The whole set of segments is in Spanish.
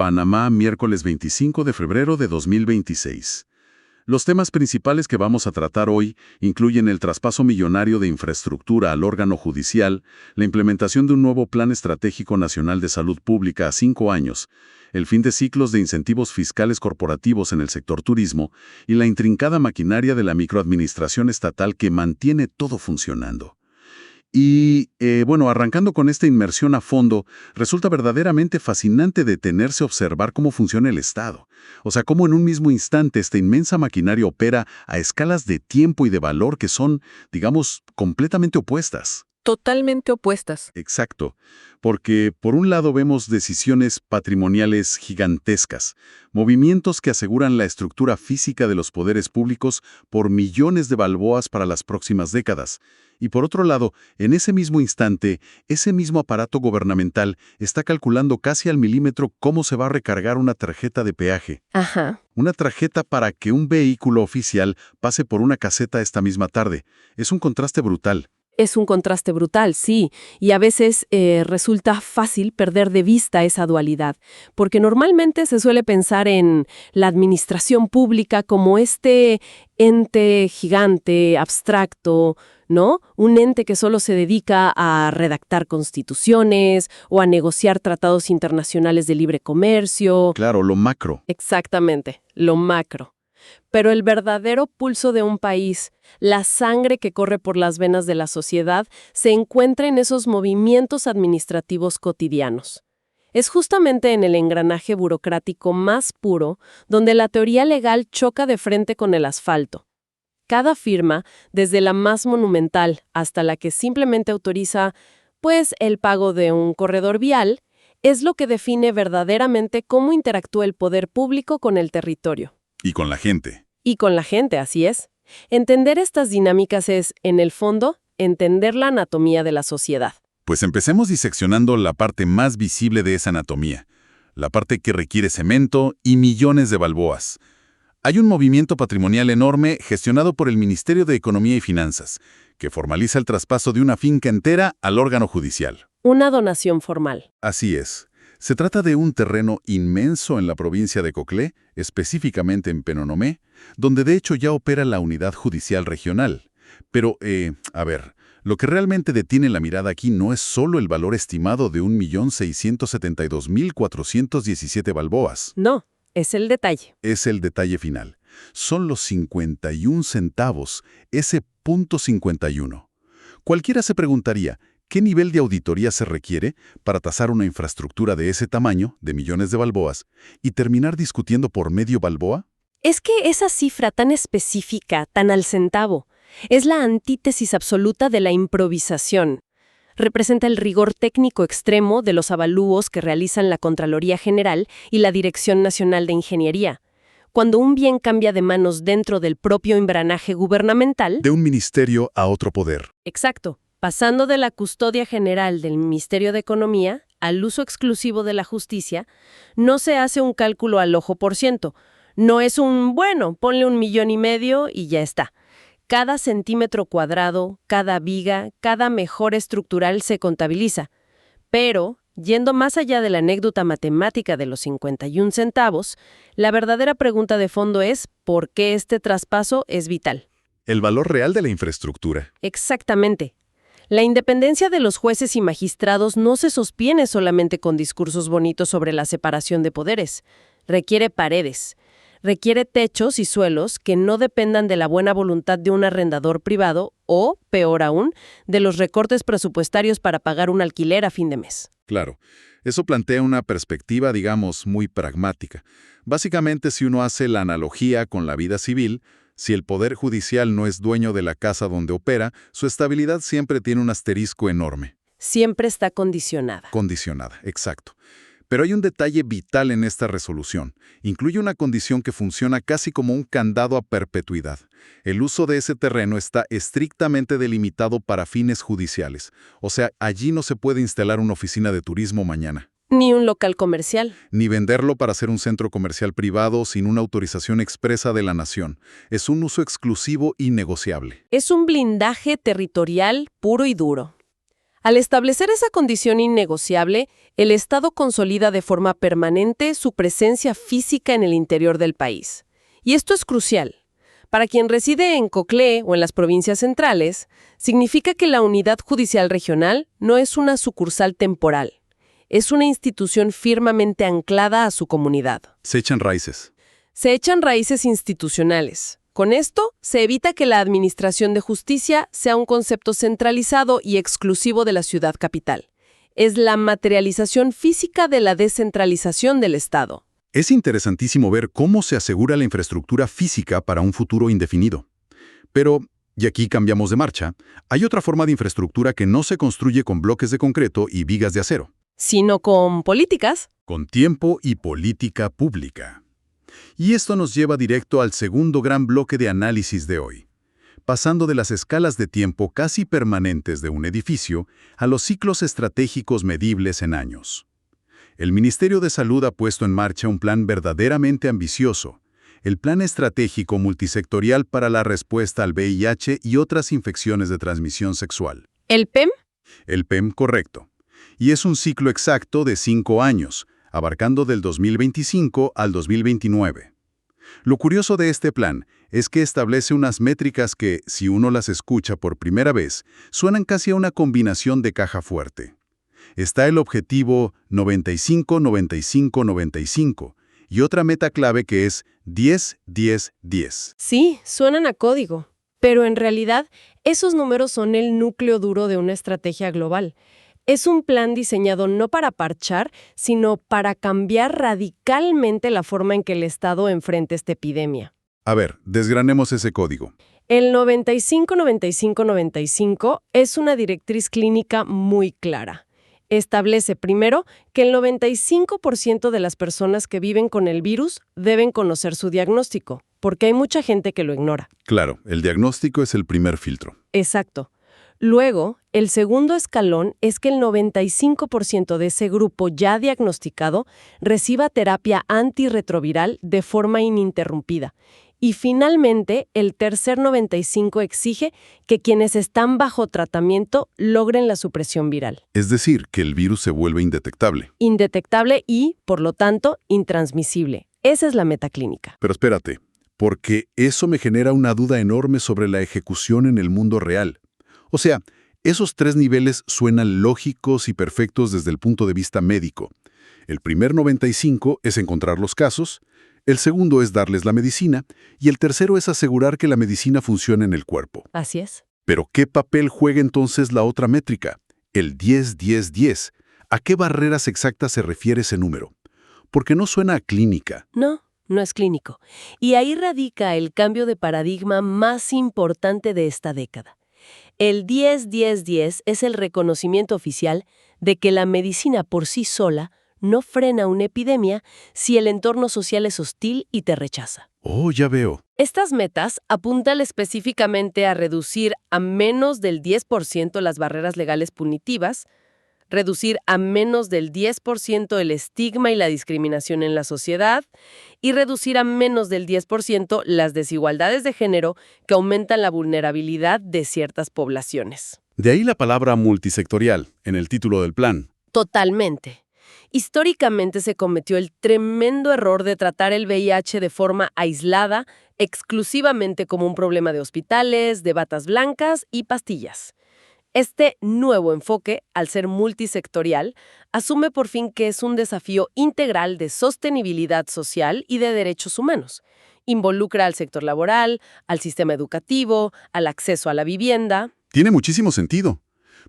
Panamá, miércoles 25 de febrero de 2026. Los temas principales que vamos a tratar hoy incluyen el traspaso millonario de infraestructura al órgano judicial, la implementación de un nuevo Plan Estratégico Nacional de Salud Pública a 5 años, el fin de ciclos de incentivos fiscales corporativos en el sector turismo y la intrincada maquinaria de la microadministración estatal que mantiene todo funcionando. Y, arrancando con esta inmersión a fondo, resulta verdaderamente fascinante detenerse a observar cómo funciona el Estado. O sea, cómo en un mismo instante esta inmensa maquinaria opera a escalas de tiempo y de valor que son, digamos, completamente opuestas. Totalmente opuestas. Exacto, porque por un lado vemos decisiones patrimoniales gigantescas, movimientos que aseguran la estructura física de los poderes públicos por millones de balboas para las próximas décadas. Y por otro lado, en ese mismo instante, ese mismo aparato gubernamental está calculando casi al milímetro cómo se va a recargar una tarjeta de peaje. Ajá. Una tarjeta para que un vehículo oficial pase por una caseta esta misma tarde. Es un contraste brutal. Es un contraste brutal, sí, y a veces resulta fácil perder de vista esa dualidad, porque normalmente se suele pensar en la administración pública como este ente gigante, abstracto, ¿no? Un ente que solo se dedica a redactar constituciones o a negociar tratados internacionales de libre comercio. Claro, lo macro. Exactamente, lo macro. Pero el verdadero pulso de un país, la sangre que corre por las venas de la sociedad, se encuentra en esos movimientos administrativos cotidianos. Es justamente en el engranaje burocrático más puro donde la teoría legal choca de frente con el asfalto. Cada firma, desde la más monumental hasta la que simplemente autoriza, el pago de un corredor vial, es lo que define verdaderamente cómo interactúa el poder público con el territorio. Y con la gente. Y con la gente, así es. Entender estas dinámicas es, en el fondo, entender la anatomía de la sociedad. Pues empecemos diseccionando la parte más visible de esa anatomía, la parte que requiere cemento y millones de balboas. Hay un movimiento patrimonial enorme gestionado por el Ministerio de Economía y Finanzas, que formaliza el traspaso de una finca entera al órgano judicial. Una donación formal. Así es. Se trata de un terreno inmenso en la provincia de Coclé, específicamente en Penonomé, donde de hecho ya opera la unidad judicial regional. Pero, lo que realmente detiene la mirada aquí no es solo el valor estimado de 1.672.417 balboas. No, es el detalle. Es el detalle final. Son los 51 centavos, ese punto 51. Cualquiera se preguntaría, ¿qué nivel de auditoría se requiere para tasar una infraestructura de ese tamaño, de millones de balboas, y terminar discutiendo por medio balboa? Es que esa cifra tan específica, tan al centavo, es la antítesis absoluta de la improvisación. Representa el rigor técnico extremo de los avalúos que realizan la Contraloría General y la Dirección Nacional de Ingeniería. Cuando un bien cambia de manos dentro del propio engranaje gubernamental... De un ministerio a otro poder. Exacto. Pasando de la custodia general del Ministerio de Economía al uso exclusivo de la justicia, no se hace un cálculo al ojo por ciento. No es ponle 1,5 millones y ya está. Cada centímetro cuadrado, cada viga, cada mejora estructural se contabiliza. Pero, yendo más allá de la anécdota matemática de los 51 centavos, la verdadera pregunta de fondo es ¿por qué este traspaso es vital? El valor real de la infraestructura. Exactamente. La independencia de los jueces y magistrados no se sostiene solamente con discursos bonitos sobre la separación de poderes. Requiere paredes. Requiere techos y suelos que no dependan de la buena voluntad de un arrendador privado o, peor aún, de los recortes presupuestarios para pagar un alquiler a fin de mes. Claro, eso plantea una perspectiva, digamos, muy pragmática. Básicamente, si uno hace la analogía con la vida civil, si el Poder Judicial no es dueño de la casa donde opera, su estabilidad siempre tiene un asterisco enorme. Siempre está condicionada. Condicionada, exacto. Pero hay un detalle vital en esta resolución. Incluye una condición que funciona casi como un candado a perpetuidad. El uso de ese terreno está estrictamente delimitado para fines judiciales. O sea, allí no se puede instalar una oficina de turismo mañana. Ni un local comercial. Ni venderlo para hacer un centro comercial privado sin una autorización expresa de la nación. Es un uso exclusivo y negociable. Es un blindaje territorial puro y duro. Al establecer esa condición innegociable, el Estado consolida de forma permanente su presencia física en el interior del país. Y esto es crucial. Para quien reside en Coclé o en las provincias centrales, significa que la unidad judicial regional no es una sucursal temporal. Es una institución firmemente anclada a su comunidad. Se echan raíces. Se echan raíces institucionales. Con esto, se evita que la administración de justicia sea un concepto centralizado y exclusivo de la ciudad capital. Es la materialización física de la descentralización del Estado. Es interesantísimo ver cómo se asegura la infraestructura física para un futuro indefinido. Pero, y aquí cambiamos de marcha, hay otra forma de infraestructura que no se construye con bloques de concreto y vigas de acero. Sino con políticas. Con tiempo y política pública. Y esto nos lleva directo al segundo gran bloque de análisis de hoy, pasando de las escalas de tiempo casi permanentes de un edificio a los ciclos estratégicos medibles en años. El Ministerio de Salud ha puesto en marcha un plan verdaderamente ambicioso, el Plan Estratégico Multisectorial para la Respuesta al VIH y otras infecciones de transmisión sexual. ¿El PEM? El PEM, correcto. Y es un ciclo exacto de 5 años, abarcando del 2025 al 2029. Lo curioso de este plan es que establece unas métricas que, si uno las escucha por primera vez, suenan casi a una combinación de caja fuerte. Está el objetivo 95-95-95 y otra meta clave que es 10-10-10. Sí, suenan a código. Pero en realidad, esos números son el núcleo duro de una estrategia global. Es un plan diseñado no para parchar, sino para cambiar radicalmente la forma en que el Estado enfrenta esta epidemia. A ver, desgranemos ese código. El 95-95-95 es una directriz clínica muy clara. Establece primero que el 95% de las personas que viven con el virus deben conocer su diagnóstico, porque hay mucha gente que lo ignora. Claro, el diagnóstico es el primer filtro. Exacto. Luego, el segundo escalón es que el 95% de ese grupo ya diagnosticado reciba terapia antirretroviral de forma ininterrumpida. Y finalmente, el tercer 95 exige que quienes están bajo tratamiento logren la supresión viral. Es decir, que el virus se vuelve indetectable. Indetectable y, por lo tanto, intransmisible. Esa es la meta clínica. Pero espérate, porque eso me genera una duda enorme sobre la ejecución en el mundo real. O sea, esos 3 niveles suenan lógicos y perfectos desde el punto de vista médico. El primer 95 es encontrar los casos, el segundo es darles la medicina y el tercero es asegurar que la medicina funcione en el cuerpo. Así es. Pero ¿qué papel juega entonces la otra métrica? El 10-10-10. ¿A qué barreras exactas se refiere ese número? Porque no suena a clínica. No es clínico. Y ahí radica el cambio de paradigma más importante de esta década. El 10-10-10 es el reconocimiento oficial de que la medicina por sí sola no frena una epidemia si el entorno social es hostil y te rechaza. Oh, ya veo. Estas metas apuntan específicamente a reducir a menos del 10% las barreras legales punitivas, reducir a menos del 10% el estigma y la discriminación en la sociedad y reducir a menos del 10% las desigualdades de género que aumentan la vulnerabilidad de ciertas poblaciones. De ahí la palabra multisectorial en el título del plan. Totalmente. Históricamente se cometió el tremendo error de tratar el VIH de forma aislada, exclusivamente como un problema de hospitales, de batas blancas y pastillas. Este nuevo enfoque, al ser multisectorial, asume por fin que es un desafío integral de sostenibilidad social y de derechos humanos. Involucra al sector laboral, al sistema educativo, al acceso a la vivienda. Tiene muchísimo sentido,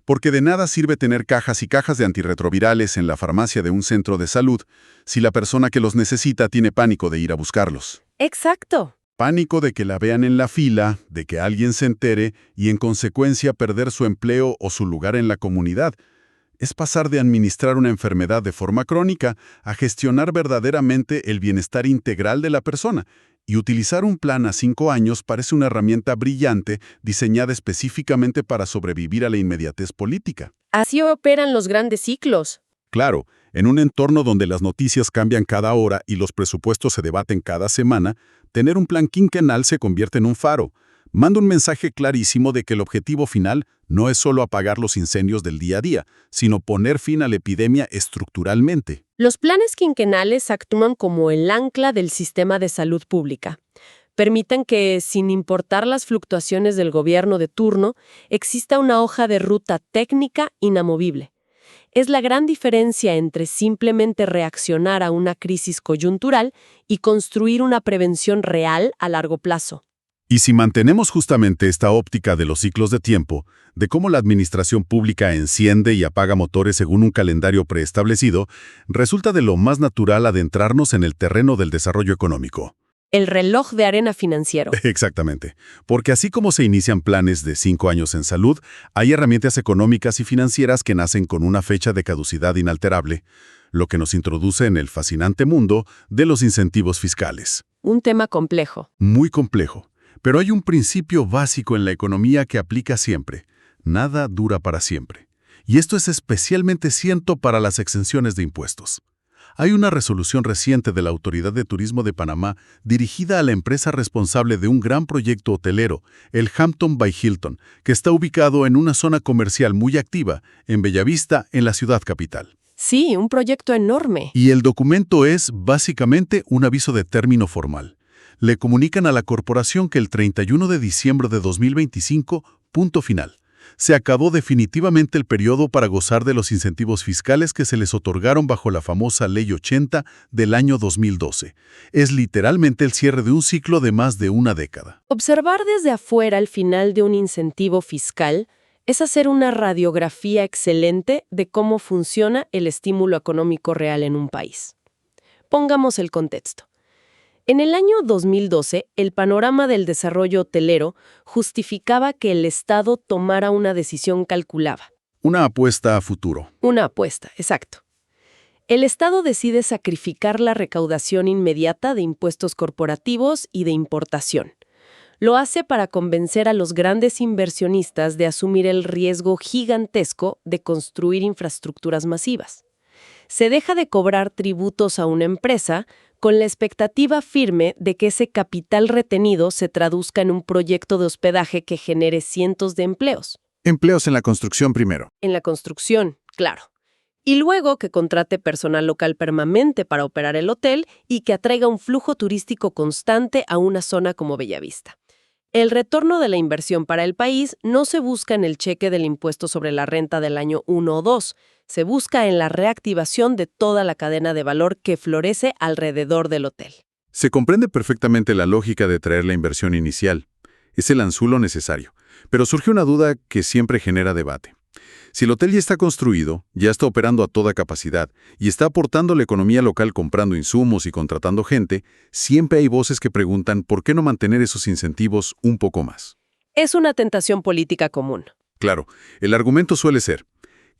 porque de nada sirve tener cajas y cajas de antirretrovirales en la farmacia de un centro de salud si la persona que los necesita tiene pánico de ir a buscarlos. Exacto. Pánico de que la vean en la fila, de que alguien se entere y en consecuencia perder su empleo o su lugar en la comunidad. Es pasar de administrar una enfermedad de forma crónica a gestionar verdaderamente el bienestar integral de la persona. Y utilizar un plan a 5 años parece una herramienta brillante diseñada específicamente para sobrevivir a la inmediatez política. Así operan los grandes ciclos. Claro, en un entorno donde las noticias cambian cada hora y los presupuestos se debaten cada semana, tener un plan quinquenal se convierte en un faro. Manda un mensaje clarísimo de que el objetivo final no es solo apagar los incendios del día a día, sino poner fin a la epidemia estructuralmente. Los planes quinquenales actúan como el ancla del sistema de salud pública. Permiten que, sin importar las fluctuaciones del gobierno de turno, exista una hoja de ruta técnica inamovible. Es la gran diferencia entre simplemente reaccionar a una crisis coyuntural y construir una prevención real a largo plazo. Y si mantenemos justamente esta óptica de los ciclos de tiempo, de cómo la administración pública enciende y apaga motores según un calendario preestablecido, resulta de lo más natural adentrarnos en el terreno del desarrollo económico. El reloj de arena financiero. Exactamente, porque así como se inician planes de 5 años en salud, hay herramientas económicas y financieras que nacen con una fecha de caducidad inalterable, lo que nos introduce en el fascinante mundo de los incentivos fiscales. Un tema complejo. Muy complejo. Pero hay un principio básico en la economía que aplica siempre. Nada dura para siempre. Y esto es especialmente cierto para las exenciones de impuestos. Hay una resolución reciente de la Autoridad de Turismo de Panamá dirigida a la empresa responsable de un gran proyecto hotelero, el Hampton by Hilton, que está ubicado en una zona comercial muy activa, en Bellavista, en la ciudad capital. Sí, un proyecto enorme. Y el documento es, básicamente, un aviso de término formal. Le comunican a la corporación que el 31 de diciembre de 2025, punto final, se acabó definitivamente el periodo para gozar de los incentivos fiscales que se les otorgaron bajo la famosa Ley 80 del año 2012. Es literalmente el cierre de un ciclo de más de una década. Observar desde afuera el final de un incentivo fiscal es hacer una radiografía excelente de cómo funciona el estímulo económico real en un país. Pongamos el contexto. En el año 2012, el panorama del desarrollo hotelero justificaba que el Estado tomara una decisión calculada. Una apuesta a futuro. Una apuesta, exacto. El Estado decide sacrificar la recaudación inmediata de impuestos corporativos y de importación. Lo hace para convencer a los grandes inversionistas de asumir el riesgo gigantesco de construir infraestructuras masivas. Se deja de cobrar tributos a una empresa con la expectativa firme de que ese capital retenido se traduzca en un proyecto de hospedaje que genere cientos de empleos. Empleos en la construcción primero. En la construcción, claro. Y luego que contrate personal local permanente para operar el hotel y que atraiga un flujo turístico constante a una zona como Bellavista. El retorno de la inversión para el país no se busca en el cheque del impuesto sobre la renta del año 1 o 2, se busca en la reactivación de toda la cadena de valor que florece alrededor del hotel. Se comprende perfectamente la lógica de traer la inversión inicial. Es el anzuelo necesario. Pero surge una duda que siempre genera debate. Si el hotel ya está construido, ya está operando a toda capacidad y está aportando a la economía local comprando insumos y contratando gente, siempre hay voces que preguntan por qué no mantener esos incentivos un poco más. Es una tentación política común. Claro, el argumento suele ser: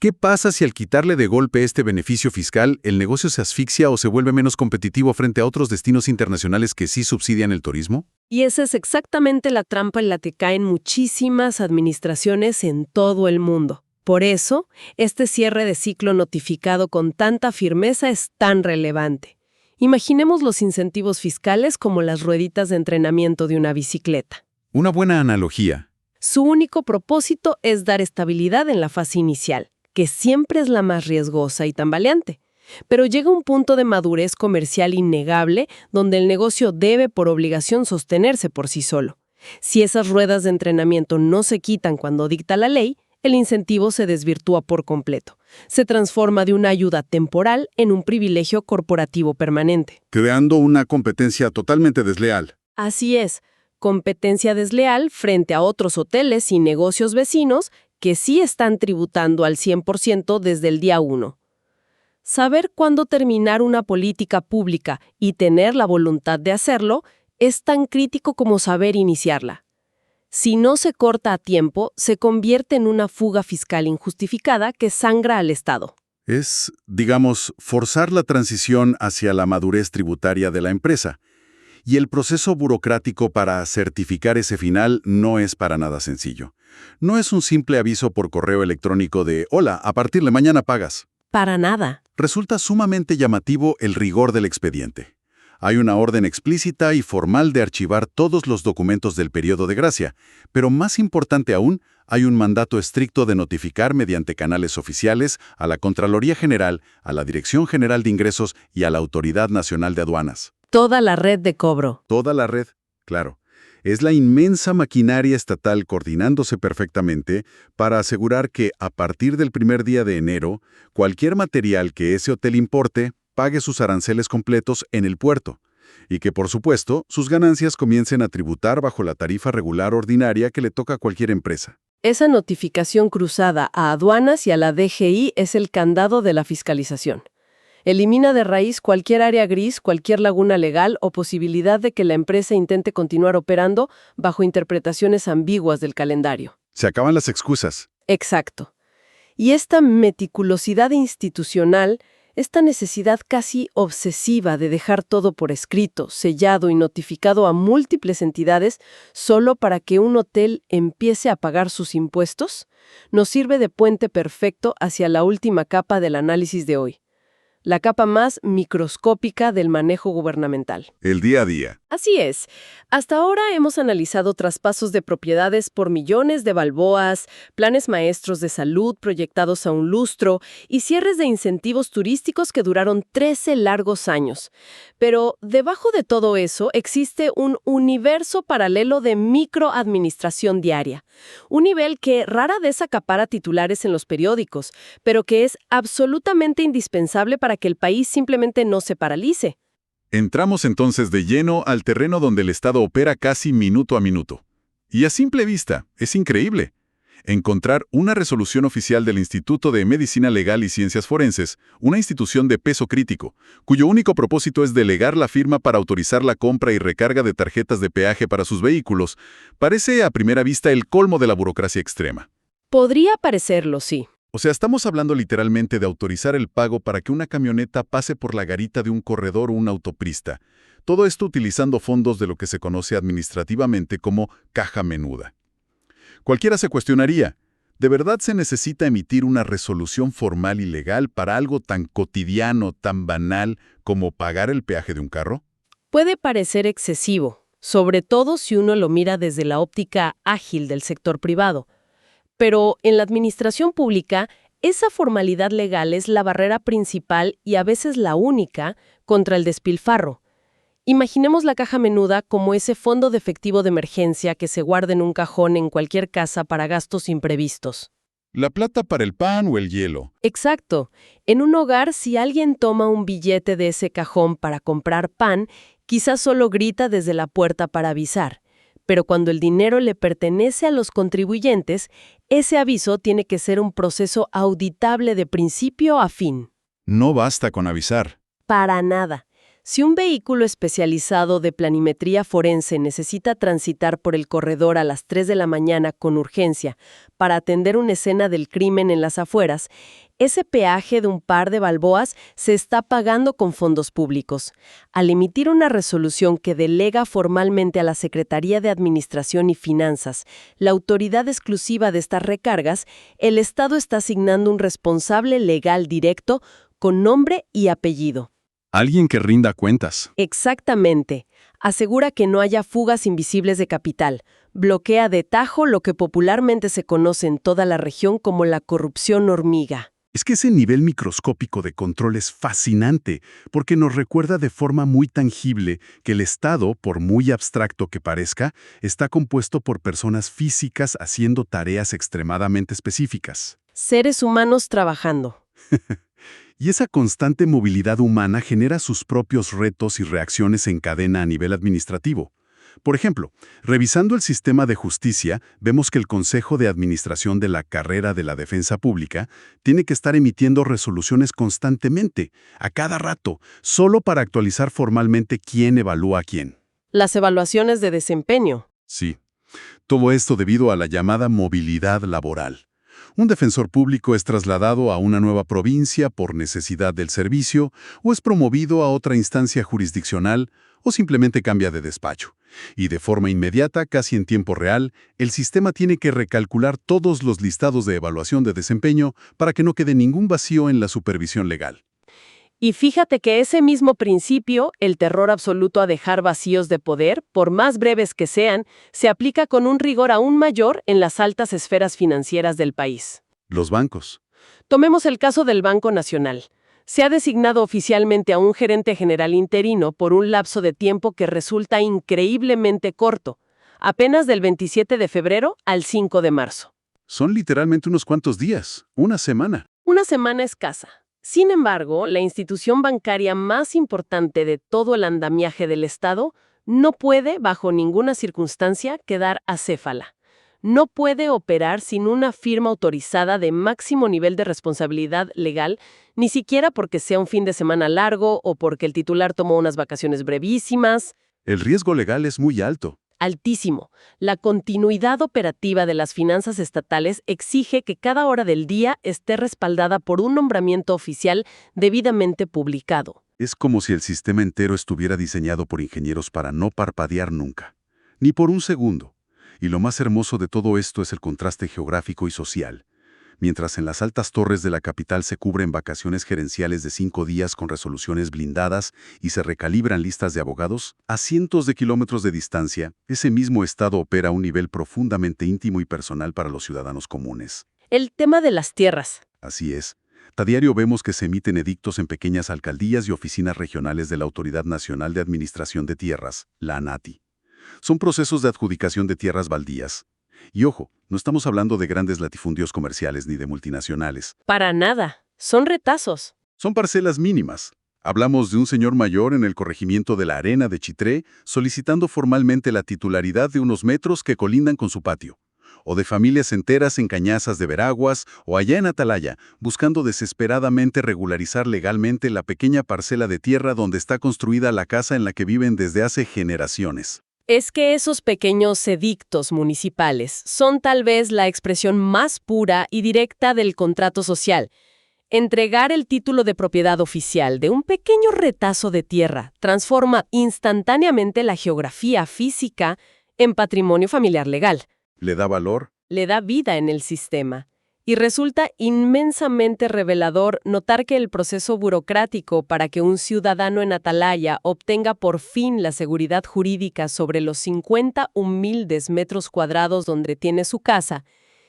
¿qué pasa si al quitarle de golpe este beneficio fiscal, el negocio se asfixia o se vuelve menos competitivo frente a otros destinos internacionales que sí subsidian el turismo? Y esa es exactamente la trampa en la que caen muchísimas administraciones en todo el mundo. Por eso, este cierre de ciclo notificado con tanta firmeza es tan relevante. Imaginemos los incentivos fiscales como las rueditas de entrenamiento de una bicicleta. Una buena analogía. Su único propósito es dar estabilidad en la fase inicial, que siempre es la más riesgosa y tambaleante. Pero llega un punto de madurez comercial innegable donde el negocio debe por obligación sostenerse por sí solo. Si esas ruedas de entrenamiento no se quitan cuando dicta la ley, el incentivo se desvirtúa por completo. Se transforma de una ayuda temporal en un privilegio corporativo permanente. Creando una competencia totalmente desleal. Así es, competencia desleal frente a otros hoteles y negocios vecinos que sí están tributando al 100% desde el día 1. Saber cuándo terminar una política pública y tener la voluntad de hacerlo es tan crítico como saber iniciarla. Si no se corta a tiempo, se convierte en una fuga fiscal injustificada que sangra al Estado. Es, digamos, forzar la transición hacia la madurez tributaria de la empresa. Y el proceso burocrático para certificar ese final no es para nada sencillo. No es un simple aviso por correo electrónico de «Hola, a partir de mañana pagas». Para nada. Resulta sumamente llamativo el rigor del expediente. Hay una orden explícita y formal de archivar todos los documentos del periodo de gracia, pero más importante aún, hay un mandato estricto de notificar mediante canales oficiales a la Contraloría General, a la Dirección General de Ingresos y a la Autoridad Nacional de Aduanas. Toda la red de cobro. Toda la red, claro. Es la inmensa maquinaria estatal coordinándose perfectamente para asegurar que, a partir del primer día de enero, cualquier material que ese hotel importe pague sus aranceles completos en el puerto, y que, por supuesto, sus ganancias comiencen a tributar bajo la tarifa regular ordinaria que le toca a cualquier empresa. Esa notificación cruzada a aduanas y a la DGI es el candado de la fiscalización. Elimina de raíz cualquier área gris, cualquier laguna legal o posibilidad de que la empresa intente continuar operando bajo interpretaciones ambiguas del calendario. Se acaban las excusas. Exacto. Y esta meticulosidad institucional, esta necesidad casi obsesiva de dejar todo por escrito, sellado y notificado a múltiples entidades solo para que un hotel empiece a pagar sus impuestos, nos sirve de puente perfecto hacia la última capa del análisis de hoy. La capa más microscópica del manejo gubernamental. El día a día. Así es. Hasta ahora hemos analizado traspasos de propiedades por millones de balboas, planes maestros de salud proyectados a un lustro y cierres de incentivos turísticos que duraron 13 largos años. Pero debajo de todo eso existe un universo paralelo de microadministración diaria. Un nivel que rara vez acapara titulares en los periódicos, pero que es absolutamente indispensable para que el país simplemente no se paralice. Entramos entonces de lleno al terreno donde el Estado opera casi minuto a minuto. Y a simple vista, es increíble. Encontrar una resolución oficial del Instituto de Medicina Legal y Ciencias Forenses, una institución de peso crítico, cuyo único propósito es delegar la firma para autorizar la compra y recarga de tarjetas de peaje para sus vehículos, parece a primera vista el colmo de la burocracia extrema. Podría parecerlo, sí. O sea, estamos hablando literalmente de autorizar el pago para que una camioneta pase por la garita de un corredor o una autopista. Todo esto utilizando fondos de lo que se conoce administrativamente como caja menuda. Cualquiera se cuestionaría, ¿de verdad se necesita emitir una resolución formal y legal para algo tan cotidiano, tan banal como pagar el peaje de un carro? Puede parecer excesivo, sobre todo si uno lo mira desde la óptica ágil del sector privado. Pero en la administración pública, esa formalidad legal es la barrera principal y a veces la única contra el despilfarro. Imaginemos la caja menuda como ese fondo de efectivo de emergencia que se guarda en un cajón en cualquier casa para gastos imprevistos. La plata para el pan o el hielo. Exacto. En un hogar, si alguien toma un billete de ese cajón para comprar pan, quizás solo grita desde la puerta para avisar. Pero cuando el dinero le pertenece a los contribuyentes, ese aviso tiene que ser un proceso auditable de principio a fin. No basta con avisar. Para nada. Si un vehículo especializado de planimetría forense necesita transitar por el corredor a las 3 de la mañana con urgencia para atender una escena del crimen en las afueras, ese peaje de un par de balboas se está pagando con fondos públicos. Al emitir una resolución que delega formalmente a la Secretaría de Administración y Finanzas la autoridad exclusiva de estas recargas, el Estado está asignando un responsable legal directo con nombre y apellido. Alguien que rinda cuentas. Exactamente. Asegura que no haya fugas invisibles de capital. Bloquea de tajo lo que popularmente se conoce en toda la región como la corrupción hormiga. Es que ese nivel microscópico de control es fascinante, porque nos recuerda de forma muy tangible que el Estado, por muy abstracto que parezca, está compuesto por personas físicas haciendo tareas extremadamente específicas. Seres humanos trabajando. Y esa constante movilidad humana genera sus propios retos y reacciones en cadena a nivel administrativo. Por ejemplo, revisando el sistema de justicia, vemos que el Consejo de Administración de la Carrera de la Defensa Pública tiene que estar emitiendo resoluciones constantemente, a cada rato, solo para actualizar formalmente quién evalúa a quién. Las evaluaciones de desempeño. Sí, todo esto debido a la llamada movilidad laboral. Un defensor público es trasladado a una nueva provincia por necesidad del servicio, o es promovido a otra instancia jurisdiccional, o simplemente cambia de despacho. Y de forma inmediata, casi en tiempo real, el sistema tiene que recalcular todos los listados de evaluación de desempeño para que no quede ningún vacío en la supervisión legal. Y fíjate que ese mismo principio, el terror absoluto a dejar vacíos de poder, por más breves que sean, se aplica con un rigor aún mayor en las altas esferas financieras del país. Los bancos. Tomemos el caso del Banco Nacional. Se ha designado oficialmente a un gerente general interino por un lapso de tiempo que resulta increíblemente corto, apenas del 27 de febrero al 5 de marzo. Son literalmente unos cuantos días, una semana. Una semana escasa. Sin embargo, la institución bancaria más importante de todo el andamiaje del Estado no puede, bajo ninguna circunstancia, quedar acéfala. No puede operar sin una firma autorizada de máximo nivel de responsabilidad legal, ni siquiera porque sea un fin de semana largo o porque el titular tomó unas vacaciones brevísimas. El riesgo legal es muy alto. Altísimo. La continuidad operativa de las finanzas estatales exige que cada hora del día esté respaldada por un nombramiento oficial debidamente publicado. Es como si el sistema entero estuviera diseñado por ingenieros para no parpadear nunca, ni por un segundo. Y lo más hermoso de todo esto es el contraste geográfico y social. Mientras en las altas torres de la capital se cubren vacaciones gerenciales de 5 días con resoluciones blindadas y se recalibran listas de abogados, a cientos de kilómetros de distancia, ese mismo Estado opera a un nivel profundamente íntimo y personal para los ciudadanos comunes. El tema de las tierras. Así es. A diario vemos que se emiten edictos en pequeñas alcaldías y oficinas regionales de la Autoridad Nacional de Administración de Tierras, la ANATI. Son procesos de adjudicación de tierras baldías. Y ojo, no estamos hablando de grandes latifundios comerciales ni de multinacionales. Para nada. Son retazos. Son parcelas mínimas. Hablamos de un señor mayor en el corregimiento de la Arena de Chitré solicitando formalmente la titularidad de unos metros que colindan con su patio. O de familias enteras en Cañazas de Veraguas o allá en Atalaya, buscando desesperadamente regularizar legalmente la pequeña parcela de tierra donde está construida la casa en la que viven desde hace generaciones. Es que esos pequeños edictos municipales son tal vez la expresión más pura y directa del contrato social. Entregar el título de propiedad oficial de un pequeño retazo de tierra transforma instantáneamente la geografía física en patrimonio familiar legal. ¿Le da valor? Le da vida en el sistema. Y resulta inmensamente revelador notar que el proceso burocrático para que un ciudadano en Atalaya obtenga por fin la seguridad jurídica sobre los 50 humildes metros cuadrados donde tiene su casa,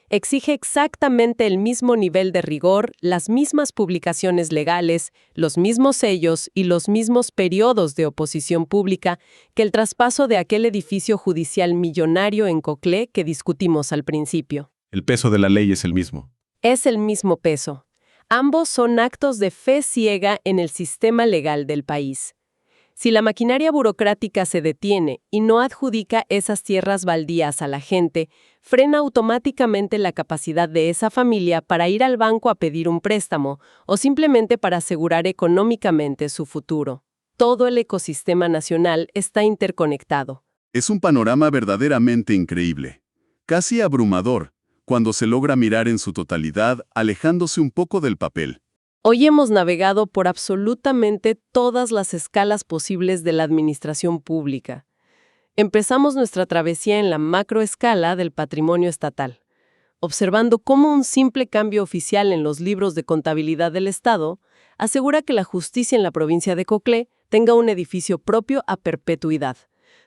exige exactamente el mismo nivel de rigor, las mismas publicaciones legales, los mismos sellos y los mismos periodos de oposición pública que el traspaso de aquel edificio judicial millonario en Coclé que discutimos al principio. El peso de la ley es el mismo. Es el mismo peso. Ambos son actos de fe ciega en el sistema legal del país. Si la maquinaria burocrática se detiene y no adjudica esas tierras baldías a la gente, frena automáticamente la capacidad de esa familia para ir al banco a pedir un préstamo o simplemente para asegurar económicamente su futuro. Todo el ecosistema nacional está interconectado. Es un panorama verdaderamente increíble, casi abrumador, cuando se logra mirar en su totalidad, alejándose un poco del papel. Hoy hemos navegado por absolutamente todas las escalas posibles de la administración pública. Empezamos nuestra travesía en la macroescala del patrimonio estatal, observando cómo un simple cambio oficial en los libros de contabilidad del Estado asegura que la justicia en la provincia de Coclé tenga un edificio propio a perpetuidad,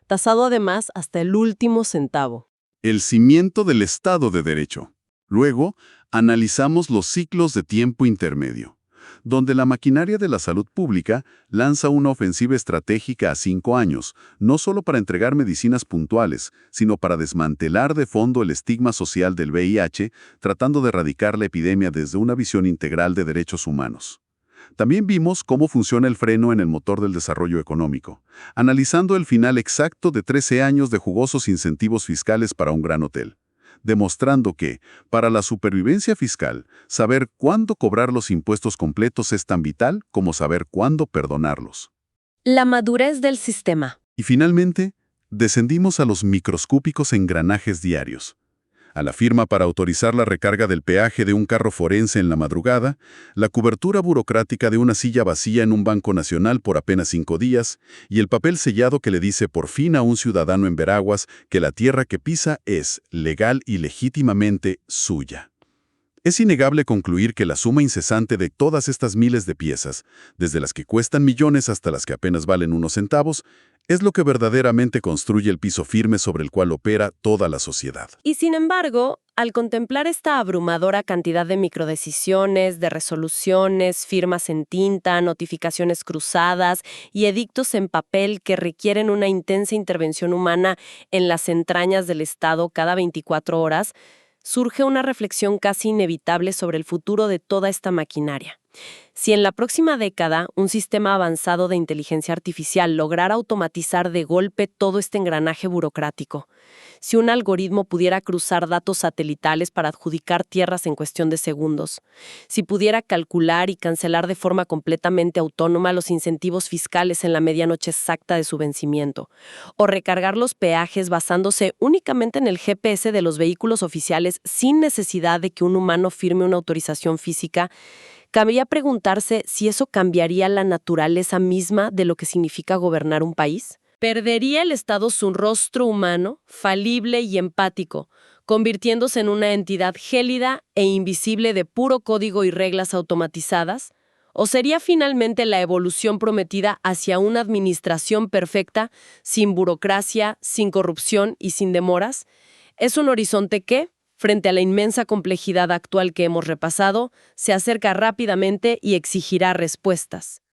tasado además hasta el último centavo. El cimiento del Estado de Derecho. Luego, analizamos los ciclos de tiempo intermedio, donde la maquinaria de la salud pública lanza una ofensiva estratégica a 5 años, no solo para entregar medicinas puntuales, sino para desmantelar de fondo el estigma social del VIH, tratando de erradicar la epidemia desde una visión integral de derechos humanos. También vimos cómo funciona el freno en el motor del desarrollo económico, analizando el final exacto de 13 años de jugosos incentivos fiscales para un gran hotel, demostrando que, para la supervivencia fiscal, saber cuándo cobrar los impuestos completos es tan vital como saber cuándo perdonarlos. La madurez del sistema. Y finalmente, descendimos a los microscópicos engranajes diarios. A la firma para autorizar la recarga del peaje de un carro forense en la madrugada, la cobertura burocrática de una silla vacía en un banco nacional por apenas 5 días, y el papel sellado que le dice por fin a un ciudadano en Veraguas que la tierra que pisa es legal y legítimamente suya. Es innegable concluir que la suma incesante de todas estas miles de piezas, desde las que cuestan millones hasta las que apenas valen unos centavos, es lo que verdaderamente construye el piso firme sobre el cual opera toda la sociedad. Y sin embargo, al contemplar esta abrumadora cantidad de microdecisiones, de resoluciones, firmas en tinta, notificaciones cruzadas y edictos en papel que requieren una intensa intervención humana en las entrañas del Estado cada 24 horas, surge una reflexión casi inevitable sobre el futuro de toda esta maquinaria. Si en la próxima década un sistema avanzado de inteligencia artificial lograra automatizar de golpe todo este engranaje burocrático, si un algoritmo pudiera cruzar datos satelitales para adjudicar tierras en cuestión de segundos, si pudiera calcular y cancelar de forma completamente autónoma los incentivos fiscales en la medianoche exacta de su vencimiento, o recargar los peajes basándose únicamente en el GPS de los vehículos oficiales sin necesidad de que un humano firme una autorización física, cabría preguntarse si eso cambiaría la naturaleza misma de lo que significa gobernar un país. ¿Perdería el Estado su rostro humano, falible y empático, convirtiéndose en una entidad gélida e invisible de puro código y reglas automatizadas? ¿O sería finalmente la evolución prometida hacia una administración perfecta, sin burocracia, sin corrupción y sin demoras? Es un horizonte que, frente a la inmensa complejidad actual que hemos repasado, se acerca rápidamente y exigirá respuestas.